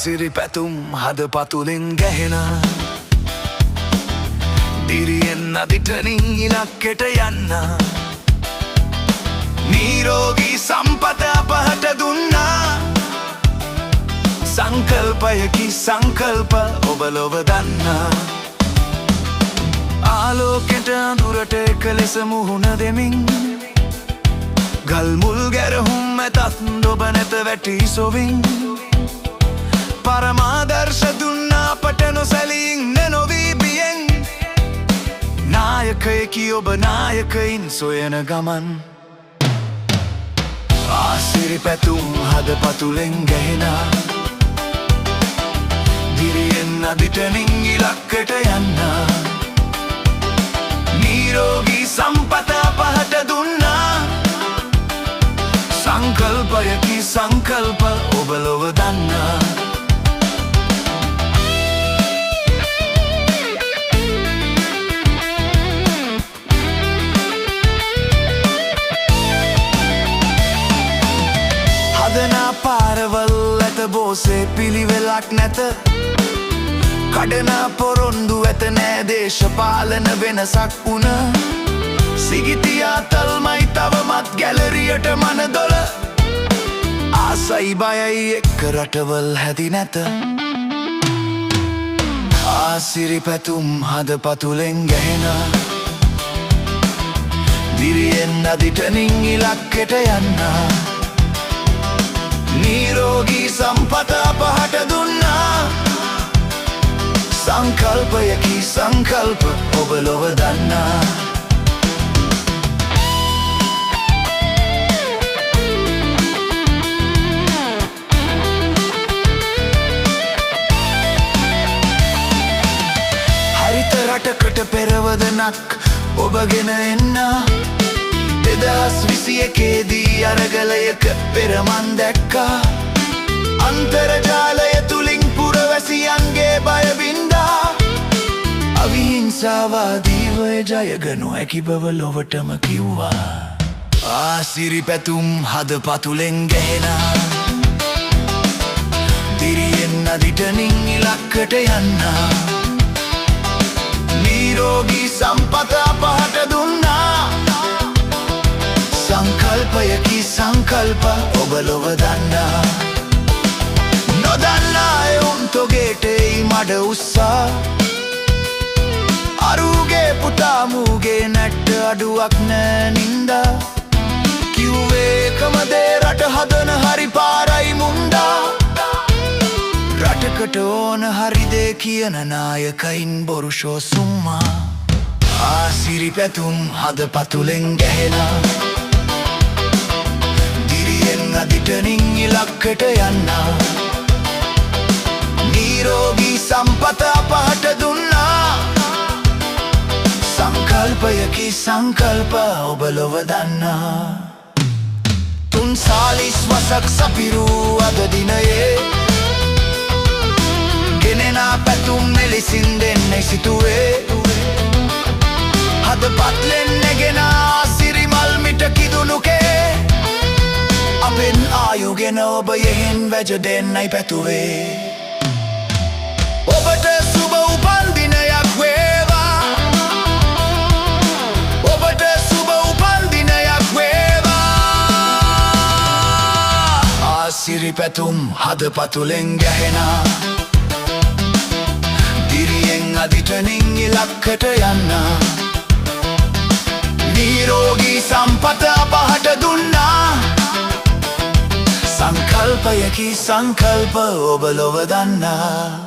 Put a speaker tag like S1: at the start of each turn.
S1: ආසිරි පැතුම් හද පතුලෙන් ගැහෙන දිරියෙන් නදිටනින් ඉලක්කෙට යන්න නීරෝගී සම්පත අපහට දුන්නා සංකල්පයකි සංකල්ප ඔබ ලොව දන්නා ආලෝකෙට අඳුරට එක ලෙස මුහුණ දෙමින් ගල් මුල් ගැරහුම් ඇතත් ඔබ නැත වැටි සොවින් පරමාදර්ශ දුන්නා අපට නොසැලී නොවී බියෙන් නායකයෙකි ඔබ නායකයින් සොයන ගමන් ආසිරි පැතුම් හද පතුලෙන් ගැහෙන දිරියෙන් නදිටනින් ඉලක්කට යන්න නීරෝගී සම්පත අපහට දුන්නා සංකල්පයකි සංකල්ප ඔබ ලොව දන්නා හදනා පාරවල් ඇත බෝසේ පිළිවෙලක් නැත කඩනා පොරොන්දු ඇත නෑ දේශපාලන වෙනසක් වුණ සිගිතියා තල්මයි තවමත් ගැලරියට මනදොල ආසයි බයයි එක්ක රටවල් හැදි නැත ආසිරි පැතුම් හද පතුලෙන් ගැහෙන දිරියෙන් නදිටනින් ඉලක්කෙට යන්න නීරෝගී සම්පත අපහට දුන්නා සංකල්පයකි සංකල්ප ඔබ ලොව දන්නා රටකට පෙරවදනක් ඔබගෙන එන්න 2021දී අරගලයක පෙරමන් දැක්කා අන්තර්ජාලය තුලින් පුරවැසියන්ගේ බය වින්දා අවිහිංසාවාදීව ජයගනු හැකි බව ලොවටම කිව්වා ආසිරි පැතුම් හද පතුලෙන් ගැහෙන දිරියෙන් නදිටනින් ඉලක්කට යන්න නීරෝගී සම්පත අපහට දුන්නා සංකල්පයකි සංකල්ප ඔබ ලොව දන්නා නොදන්නා එවුන් තොගේට එයි මඩ උස්සා අරුගේ පුතා මූගේ නැට්ට අඩුවක් නෑ නින්දා කිව්වේ එකම දේ රට හදන හරි පාරයි මුන්දා රටකට ඕන හරි දේ කියන නායකයින් බොරු ෂෝසුම්මා ආසිරි පැතුම් හද පතුලෙන් ගැහෙන දිරියෙන් නදිටනින් ඉලක්කට යන්න නීරෝගී සම්පත අපහට දුන්නා සංකල්පයකි සංකල්ප ඔබ ලොව දන්නා තුන් සාලිස් වසක් සපිරූ අද දිනයේ ගෙනෙනා පැතුම් මෙලෙසින් දෙන්නේ සිතුවේ හද පත්ලෙන් නැගෙන ආසිරි මල් මිට කිදුණුකේ අපෙන් ආයුගෙන ඔබ යෙහෙන් වැජ දෙන්නයි පැතුවේ ඔබට සුබ උපන්දිනයක් වේවා ඔබට සුබ උපන්දිනයක් වේවා ආසිරි පැතුම් හද පතුලෙන් ගැහෙන දිරියෙන් අදිටනින් ඉලක්කට යන්න නීරෝගී සම්පත අපහට දුන්නා සංකල්පයකි සංකල්ප ඔබ ලොව දන්නා